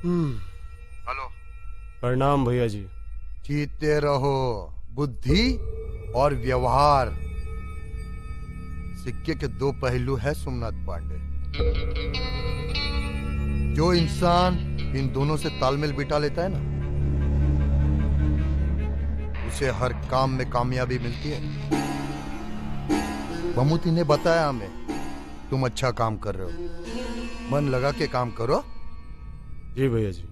Hello. प्रणाम भैया जी। जीते रहो। बुद्धि और व्यवहार सिक्के के दो पहलू है सोमनाथ पांडे। जो इंसान इन दोनों से तालमेल बिठा लेता है ना, उसे हर काम में कामयाबी मिलती है। बमूती ने बताया हमें, तुम अच्छा काम कर रहे हो, मन लगा के काम करो। जी भैया जी।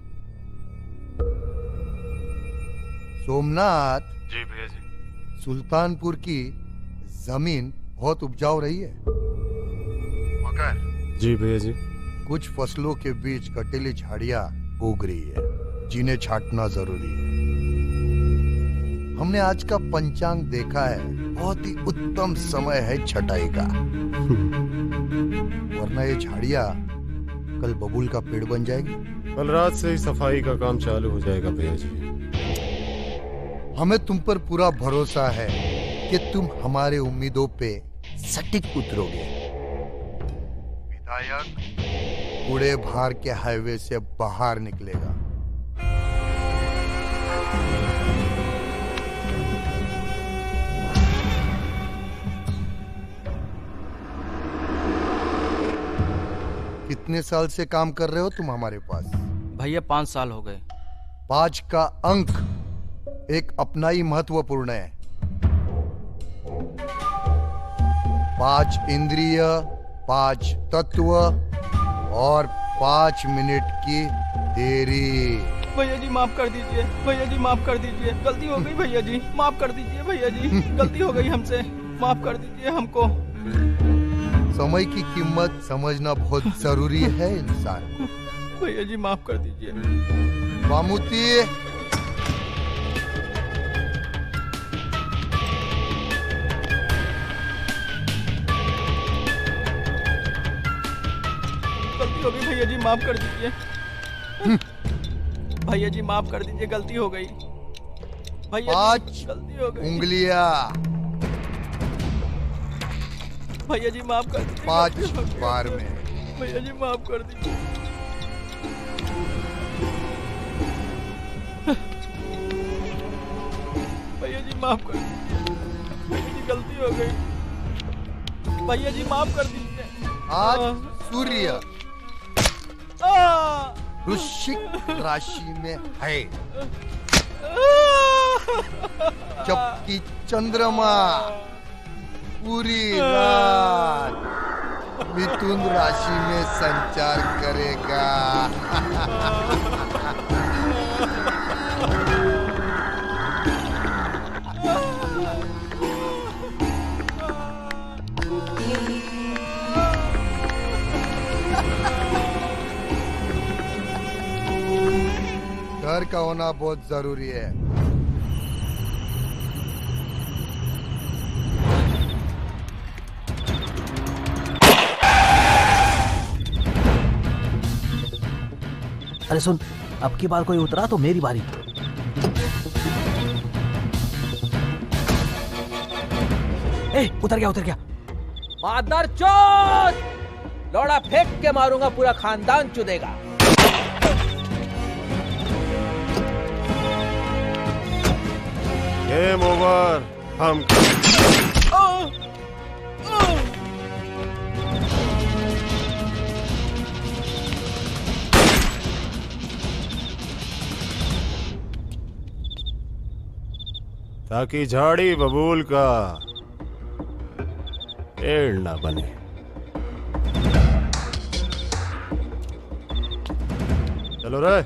सोमनाथ जी भैया जी। सुल्तानपुर की जमीन बहुत उपजाऊ रही है, मगर जी भैया जी। कुछ फसलों के बीच कटीली झाड़ियां उग रही है, जिन्हें छांटना जरूरी है। हमने आज का पंचांग देखा है, बहुत ही उत्तम समय है छटाई का। वरना ये झाड़ियां कल बबूल का पेड़ बन जाएगी। कल रात से ही सफाई का काम चालू हो जाएगा भैया जी। हमें तुम पर पूरा भरोसा है कि तुम हमारे उम्मीदों पे सटीक उतरोगे। विधायक कूड़े भार के हाईवे से बाहर निकलेगा। कितने साल से काम कर रहे हो तुम हमारे पास? भैया 5 साल हो गए। 5 का अंक एक अपना ही महत्वपूर्ण है। 5 इंद्रिय, 5 तत्व और 5 मिनट की देरी। भैया जी माफ कर दीजिए, भैया जी माफ कर दीजिए, गलती हो गई भैया जी, माफ कर दीजिए भैया जी, गलती हो गई हमसे, माफ कर दीजिए हमको। समय की कीमत समझना बहुत जरूरी है इंसान को। भैया जी माफ कर दीजिए। बामूती, गलती हो गई भैया जी, माफ कर दीजिए। भैया जी माफ कर दीजिए, गलती हो गई भैया। 5 गलती हो गई। उंगलियां। भैया जी माफ कर दीजिए। 5 बार में। भैया जी माफ कर दीजिए। भैया जी माफ कर दीजिए, भैया जी गलती हो गई, भैया जी माफ कर दीजिए। आज सूर्य वृश्चिक राशि में है, जबकि चंद्रमा पूरी रात मिथुन राशि में संचार करेगा। घर का होना बहुत जरूरी है। अरे सुन, अब की बार कोई उतरा तो मेरी बारी। ए, उतर गया। मादरचोद! लोड़ा फेंक के मारूंगा, पूरा खानदान चुदेगा। Game over. हम ताकि झाड़ी बबूल का पेड़ ना बने। चलो रे।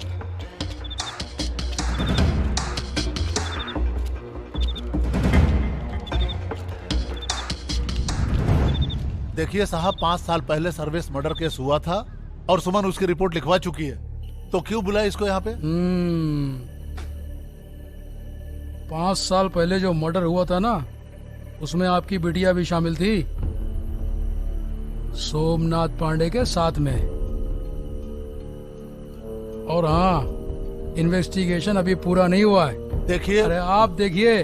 देखिए साहब, 5 साल पहले सर्विस मर्डर केस हुआ था और सुमन उसकी रिपोर्ट लिखवा चुकी है, तो क्यों बुलाया इसको यहाँ पे? 5 साल पहले जो मर्डर हुआ था ना, उसमें आपकी बिटिया भी शामिल थी, सोमनाथ पांडे के साथ में। और हाँ, इन्वेस्टिगेशन अभी पूरा नहीं हुआ है। देखिए, अरे आप देखिए,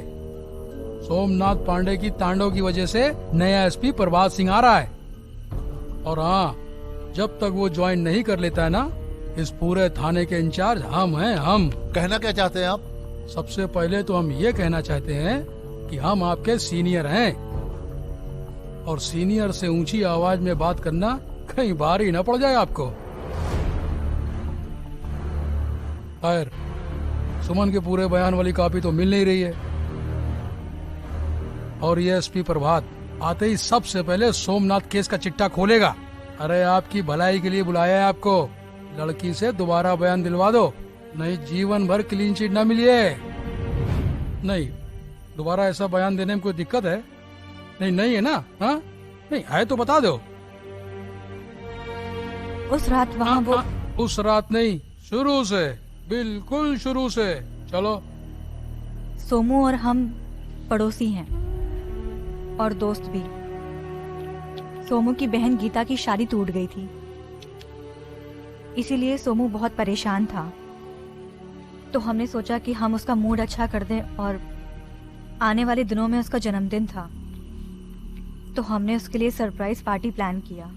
सोमनाथ पांडे की तांडव की वजह से नया एसपी प्रभात सिंह आ रहा है। और हाँ, जब तक वो ज्वाइन नहीं कर लेता है ना, इस पूरे थाने के इंचार्ज हम हैं, हम। कहना क्या चाहते हैं आप? सबसे पहले तो हम ये कहना चाहते हैं कि हम आपके सीनियर हैं और सीनियर से ऊंची आवाज में बात करना कहीं भारी न पड़ जाए आपको। खैर, सुमन के पूरे बयान वाली कॉपी तो मिल नहीं रही है और ये एसपी प्रभात आते ही सबसे पहले सोमनाथ केस का चिट्ठा खोलेगा। अरे आपकी भलाई के लिए बुलाया है आपको। लड़की से दोबारा बयान दिलवा दो, नहीं जीवन भर क्लीन चिट न मिलिए। नहीं, दोबारा ऐसा बयान देने में कोई दिक्कत है? नहीं, नहीं है ना? हाँ, नहीं है तो बता दो। उस रात वहाँ वो उस रात नहीं, शुरू से, बिल्कुल शुरू से। चलो। सोमू और हम पड़ोसी हैं और दोस्त भी। सोमू की बहन गीता की शादी टूट गई थी, इसीलिए सोमू बहुत परेशान था। तो हमने सोचा कि हम उसका मूड अच्छा कर दें और आने वाले दिनों में उसका जन्मदिन था, तो हमने उसके लिए सरप्राइज पार्टी प्लान किया।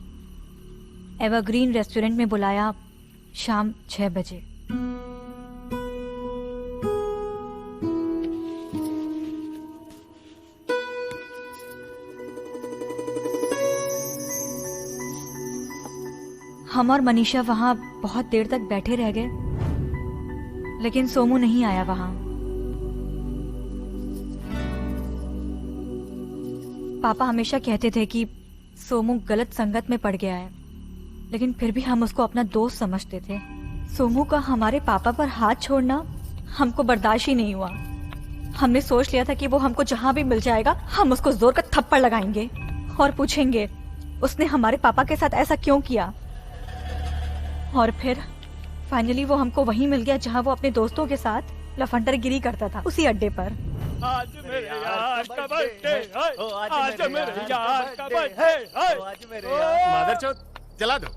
एवरग्रीन रेस्टोरेंट में बुलाया शाम 6 बजे। हम और मनीषा वहां बहुत देर तक बैठे रह गए, लेकिन सोमू नहीं आया वहां। पापा हमेशा कहते थे कि सोमू गलत संगत में पड़ गया है, लेकिन फिर भी हम उसको अपना दोस्त समझते थे। सोमू का हमारे पापा पर हाथ छोड़ना हमको बर्दाश्त ही नहीं हुआ। हमने सोच लिया था कि वो हमको जहां भी मिल जाएगा हम उसको जोर का थप्पड़ लगाएंगे और पूछेंगे उसने हमारे पापा के साथ ऐसा क्यों किया। और फिर फाइनली वो हमको वहीं मिल गया जहां वो अपने दोस्तों के साथ लफंडरगिरी करता था, उसी अड्डे पर। आज मेरे यार का बर्थडे है, आज मेरे यार का बर्थडे है। मादरचोद, जला दो।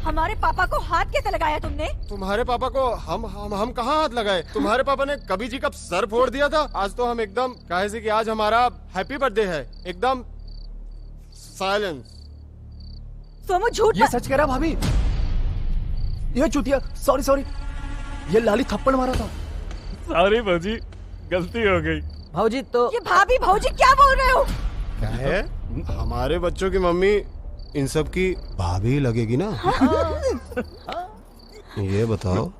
हमारे पापा को हाथ कैसे लगाया तुमने? तुम्हारे पापा को हम कहाँ हाथ लगाए? तुम्हारे पापा ने कभी जी का सर फोड़ दिया था। आज तो हम एकदम काहे से कि आज हमारा हैप्पी बर्थडे है। एकदम साइलेंस। सोमू झूठ ये सच कह रहा भाभी। ये चुतिया, सॉरी, ये लाली थप्पड़ मारा था। सॉरी भाजी, गलती हो गई। भाजी तो ये भाभी भौजी क्या बोल रहे हो? क्या है? हमारे बच्चों की मम्मी इन सब की भाभी लगेगी ना? ये बताओ,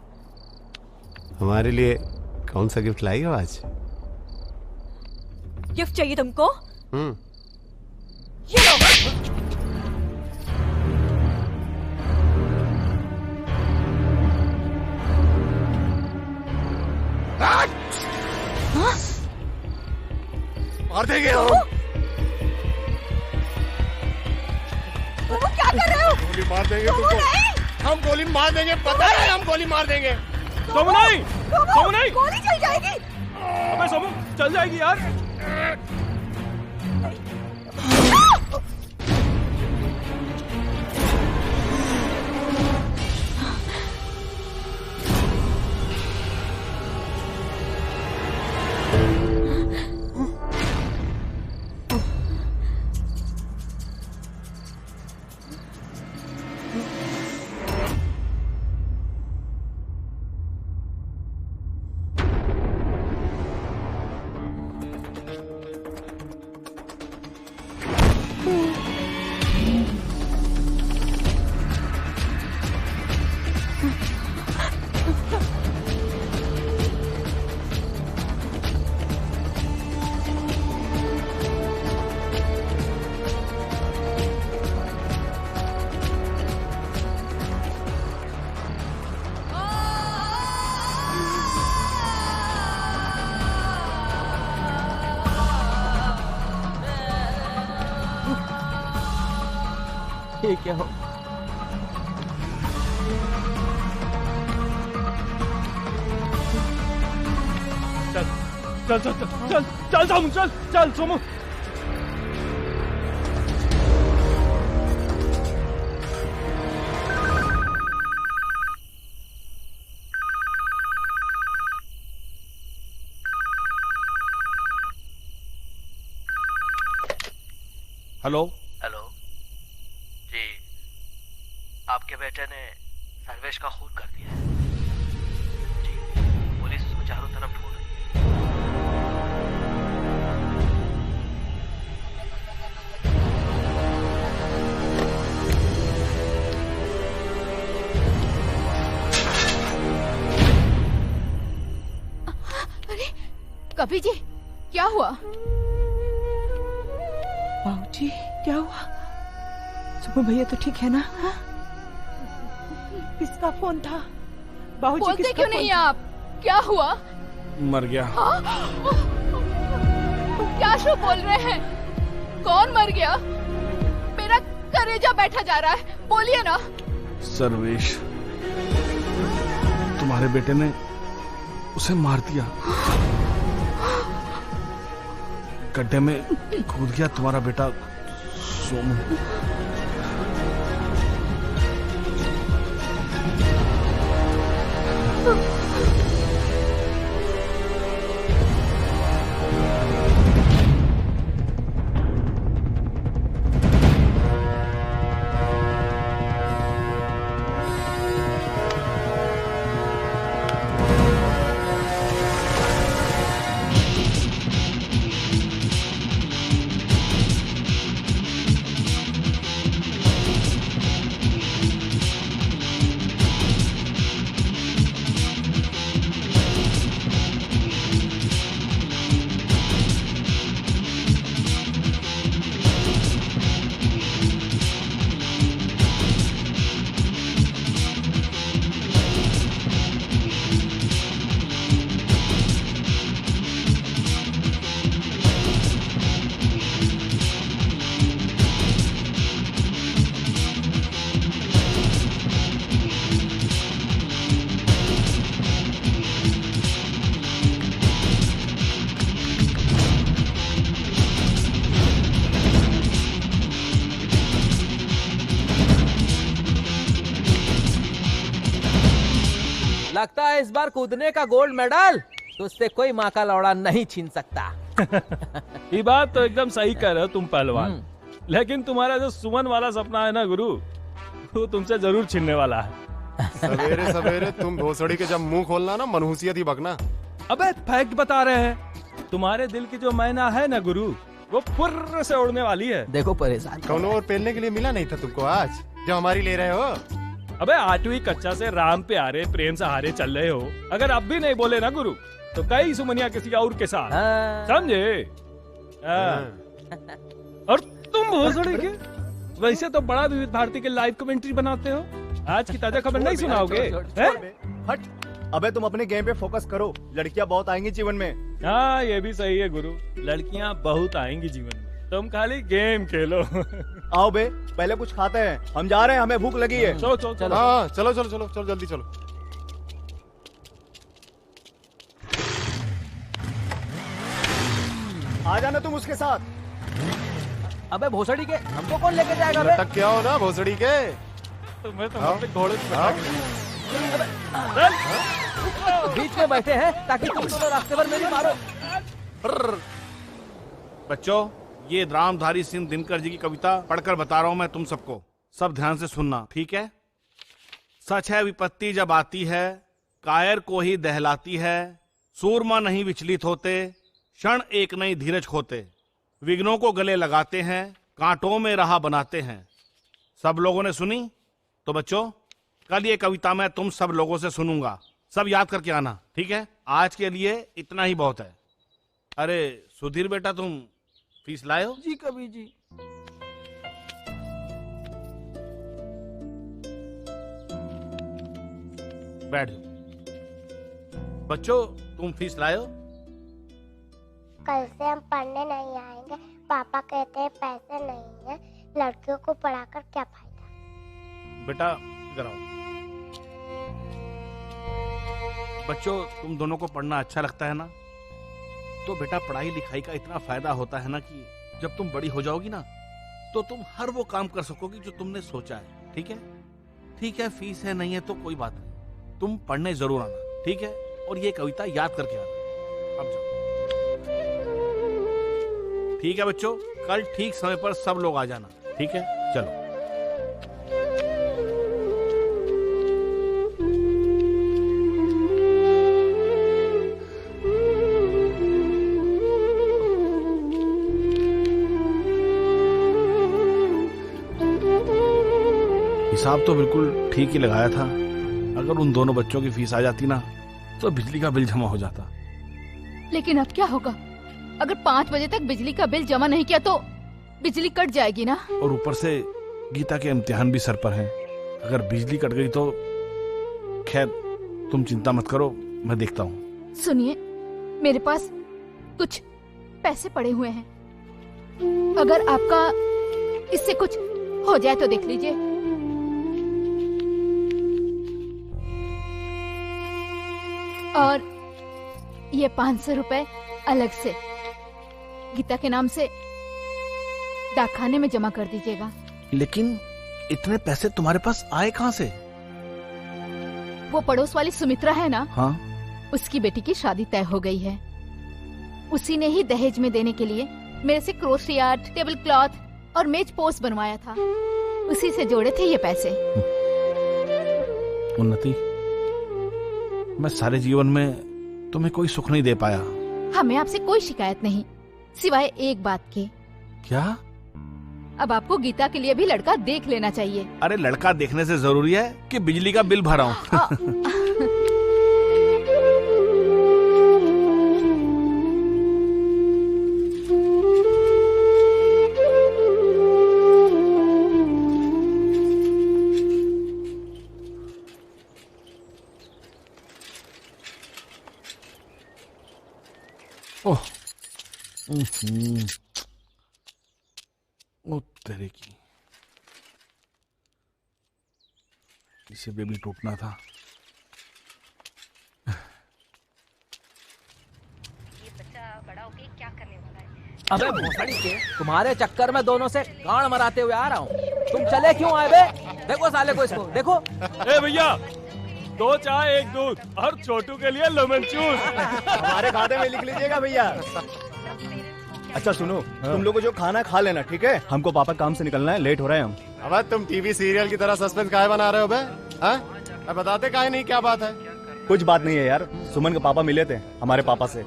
हमारे लिए कौन सा गिफ्ट लाई हो आज? गिफ्ट चाहिए तुमको? ये लो। मार देंगे हम। तुम क्या कर रहे हो? गोली मार देंगे तुमको। हम गोली मार देंगे, पता है हम गोली मार देंगे। सोमू नहीं, सोमू नहीं। गोली चल जाएगी। अबे सोमू, चल जाएगी यार। ये क्या हो? चल चल चल चल चल सोमू, चल चल सोमू। हेलो हेलो जी, आपके बेटे ने सर्वेश का खून कर दिया है। जी, पुलिस उसको चारों तरफ ढूंढ रही है। अरे कभी जी, क्या हुआ? बाबूजी, क्या हुआ? सुमन भैया तो ठीक है ना? हाँ? किसका फोन था? बाबूजी बोलते किसका क्यों फोन नहीं था? आप? क्या हुआ? मर गया। हाँ? क्या शो बोल रहे हैं? कौन मर गया? मेरा कलेजा बैठा जा रहा है, बोलिए ना। सर्वेश, तुम्हारे बेटे ने उसे मार दिया। गड्ढे में कूद गया तुम्हारा बेटा सोमू। लगता है इस बार कूदने का गोल्ड मेडल तुझसे कोई माँ का लौड़ा नहीं छीन सकता। ये बात तो एकदम सही कह रहे हो तुम पहलवान, लेकिन तुम्हारा जो सुमन वाला सपना है ना गुरु, वो तुमसे जरूर छीनने वाला है। सवेरे सवेरे तुम भोसड़ी के जब मुंह खोलना ना, मनहूसियत ही बकना। अबे फैक्ट बता रहे हैं, तुम्हारे दिल की जो मैना है ना गुरु, वो फुर्र से उड़ने वाली है। देखो परेशान कौन और पहनने के लिए मिला नहीं था तुमको आज, जो हमारी ले रहे हो। अबे 8वीं कक्षा से राम प्यारे प्रेम सहारे चल रहे हो, अगर अब भी नहीं बोले ना गुरु, तो कई सुमनिया किसी और के साथ, समझे? और तुम भोसड़ी के वैसे तो बड़ा विविध भारती के लाइव कमेंट्री बनाते हो, आज की ताजा खबर नहीं सुनाओगे? हट, अबे तुम अपने गेम पे फोकस करो, लड़कियां बहुत आएंगी जीवन में। हाँ ये भी सही है गुरु, लड़कियां बहुत आएंगी जीवन में, तुम खाली गेम खेलो। आओ बे, पहले कुछ खाते हैं, हम जा रहे हैं, हमें भूख लगी है। चलो चलो चलो। हाँ चलो चलो चलो चलो जल्दी चलो। आ जाना तुम उसके साथ। अबे भोसड़ी के, हमको कौन लेके जाएगा बे? लटक क्या हो ना भोसड़ी के। तुम्हें तो अपने घोड़े बीच में बैठे हैं ताकि तुम दोनों रास्ते पर मेरी मारो। बच्चों, ये रामधारी सिंह दिनकर जी की कविता पढ़कर बता रहा हूं मैं तुम सबको, सब ध्यान से सुनना, ठीक है? सच है विपत्ति जब आती है, कायर को ही दहलाती है, सूरमा नहीं विचलित होते, क्षण एक नई धीरज खोते, विघ्नों को गले लगाते हैं, कांटों में राह बनाते हैं। सब लोगों ने सुनी? तो बच्चों, कल ये कविता मैं तुम सब लोगों से सुनूंगा, सब याद करके आना, ठीक है? आज के लिए इतना ही बहुत है। अरे सुधीर बेटा, तुम फीस लाए हो? जी कवि जी। बैठ जाओ। बच्चों, तुम फीस लाए हो? कल से हम पढ़ने नहीं आएंगे, पापा कहते हैं पैसे नहीं है, लड़कियों को पढ़ाकर क्या फायदा। बेटा इधर आओ। बच्चों, तुम दोनों को पढ़ना अच्छा लगता है ना? तो बेटा पढ़ाई लिखाई का इतना फायदा होता है ना कि जब तुम बड़ी हो जाओगी ना, तो तुम हर वो काम कर सकोगी जो तुमने सोचा है, ठीक है? ठीक है, फीस है नहीं है तो कोई बात नहीं, तुम पढ़ने जरूर आना, ठीक है? और ये कविता याद करके आना। अब जाओ। ठीक है बच्चों, कल ठीक समय पर सब लोग आ जाना, ठीक है? चलो। हिसाब तो बिल्कुल ठीक ही लगाया था। अगर उन दोनों बच्चों की फीस आ जाती ना तो बिजली का बिल जमा हो जाता। लेकिन अब क्या होगा? अगर 5 बजे तक बिजली का बिल जमा नहीं किया तो बिजली कट जाएगी ना। और ऊपर से गीता के इम्तिहान भी सर पर हैं। अगर बिजली कट गई तो खैर तुम चिंता मत करो, मैं देखता हूँ। सुनिए, मेरे पास कुछ पैसे पड़े हुए हैं, अगर आपका इससे कुछ हो जाए तो देख लीजिए। और ये 500 रुपए अलग से गीता के नाम से डाकखाने में जमा कर दीजिएगा। लेकिन इतने पैसे तुम्हारे पास आए कहाँ से? वो पड़ोस वाली सुमित्रा है ना, हाँ? उसकी बेटी की शादी तय हो गई है। उसी ने ही दहेज में देने के लिए मेरे से क्रोशरी आर्ट, टेबल क्लॉथ और मेज पोस्ट बनवाया था। उसी से जोड़े थे ये पैसे। उन्नति, मैं सारे जीवन में तुम्हें कोई सुख नहीं दे पाया। हमें आपसे कोई शिकायत नहीं, सिवाय एक बात के। क्या? अब आपको गीता के लिए भी लड़का देख लेना चाहिए। अरे लड़का देखने से जरूरी है कि बिजली का बिल भराऊं। ओह, ओ तेरे की, इसे बेबी टूटना था। ये बच्चा बड़ा होके क्या करने वाला है? अबे भोसड़ी के, तुम्हारे चक्कर में दोनों से गांड मराते हुए आ रहा हूँ। तुम चले क्यों आए बे? देखो साले को, इसको देखो। ए भैया, 2 चाय 1 दूध और छोटू के लिए लेमन जूस। हमारे खाते में लिख लीजिएगा भैया। अच्छा सुनो, तुम लोगों जो खाना खा लेना, ठीक है? हमको पापा काम से निकलना है, लेट हो रहे हैं हम। अब तुम टीवी सीरियल की तरह सस्पेंस काहे बना रहे हो बे? हाँ? बताते काहे नहीं, क्या बात है? कुछ बात नहीं है यार, सुमन के पापा मिले थे हमारे पापा से,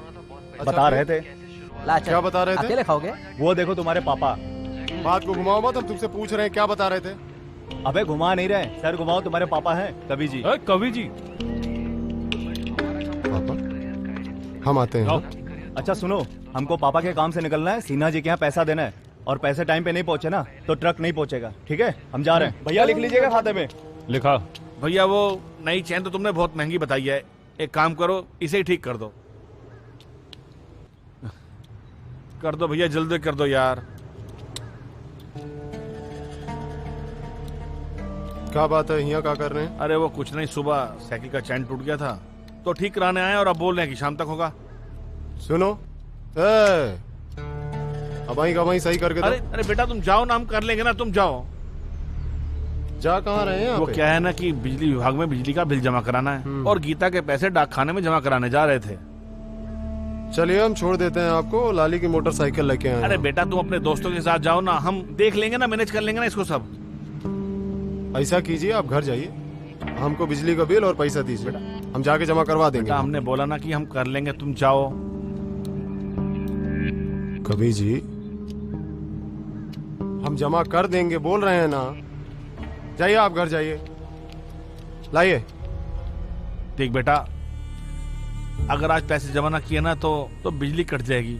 बता रहे थे। क्या बता रहे थे? अकेले खाओगे? वो देखो तुम्हारे पापा। बात को घुमाओ मत, हम तुमसे पूछ रहे हैं क्या बता रहे थे। अबे घुमा नहीं रहे सर, घुमाओ, तुम्हारे पापा हैं कवि जी। कवि जी पापा, हम आते हैं। अच्छा सुनो, हमको पापा के काम से निकलना है, सीन्हा जी के यहाँ पैसा देना है, और पैसे टाइम पे नहीं पहुँचे ना तो ट्रक नहीं पहुँचेगा, ठीक है? हम जा रहे हैं। भैया लिख लीजिएगा खाते में। लिखा। भैया वो नई चैन तो तुमने बहुत महंगी बताई है, एक काम करो, इसे ही ठीक कर दो। कर दो भैया, जल्दी कर दो यार। क्या बात है, यहाँ क्या कर रहे हैं? अरे वो कुछ नहीं, सुबह साइकिल का चैन टूट गया था तो ठीक कराने आए और अब बोल रहे हैं कि शाम तक होगा। सुनो, अब वहीं सही करके दो। अरे बेटा तुम जाओ ना, हम कर लेंगे ना, तुम जाओ। जा कहाँ रहे हैं? वो क्या है ना कि बिजली विभाग में बिजली का बिल जमा कराना है और गीता के पैसे डाकखाने में जमा कराने जा रहे थे। चलिए हम छोड़ देते हैं आपको, लाली की मोटरसाइकिल लेके आए। अरे बेटा तुम अपने दोस्तों के साथ जाओ ना, हम देख लेंगे ना, मैनेज कर लेंगे ना इसको सब। ऐसा कीजिए, आप घर जाइए, हमको बिजली का बिल और पैसा दीजिए, हम जाके जमा करवा देंगे। हमने बोला ना कि हम कर लेंगे, तुम जाओ। कवि जी, हम जमा कर देंगे बोल रहे हैं ना, जाइए आप घर जाइए, लाइए। देख बेटा, अगर आज पैसे जमा ना किए ना तो बिजली कट जाएगी।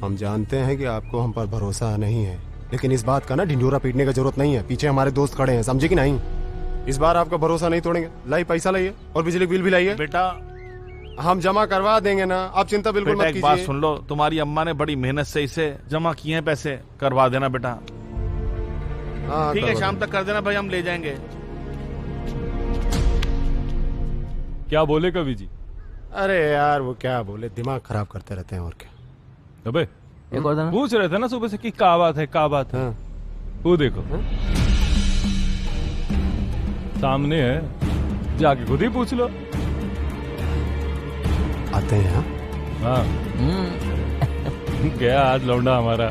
हम जानते हैं कि आपको हम पर भरोसा नहीं है, लेकिन इस बात का ना ढिंढोरा पीटने की जरूरत नहीं है, पीछे हमारे दोस्त खड़े हैं, समझे कि नहीं? इस बार आपका भरोसा नहीं तोड़ेंगे। लाइए पैसा लाइए और बिजली बिल भी लाइए। बेटा हम जमा करवा देंगे ना, आप चिंता बिल्कुल मत कीजिए। एक बात सुन लो, तुम्हारी अम्मा ने बड़ी मेहनत से इसे जमा किए हैं पैसे, करवा देना बेटा। ठीक है, शाम तक कर देना भाई, हम ले जाएंगे। क्या बोले कवि जी? अरे यार वो क्या बोले, दिमाग खराब करते रहते हैं और क्या। अबे पूछ रहे थे ना सुबह से कि क्या बात है, क्या बात है। वो देखो सामने है, जाके खुद ही पूछ लो। आते हैं। हाँ, क्या आज लौंडा हमारा।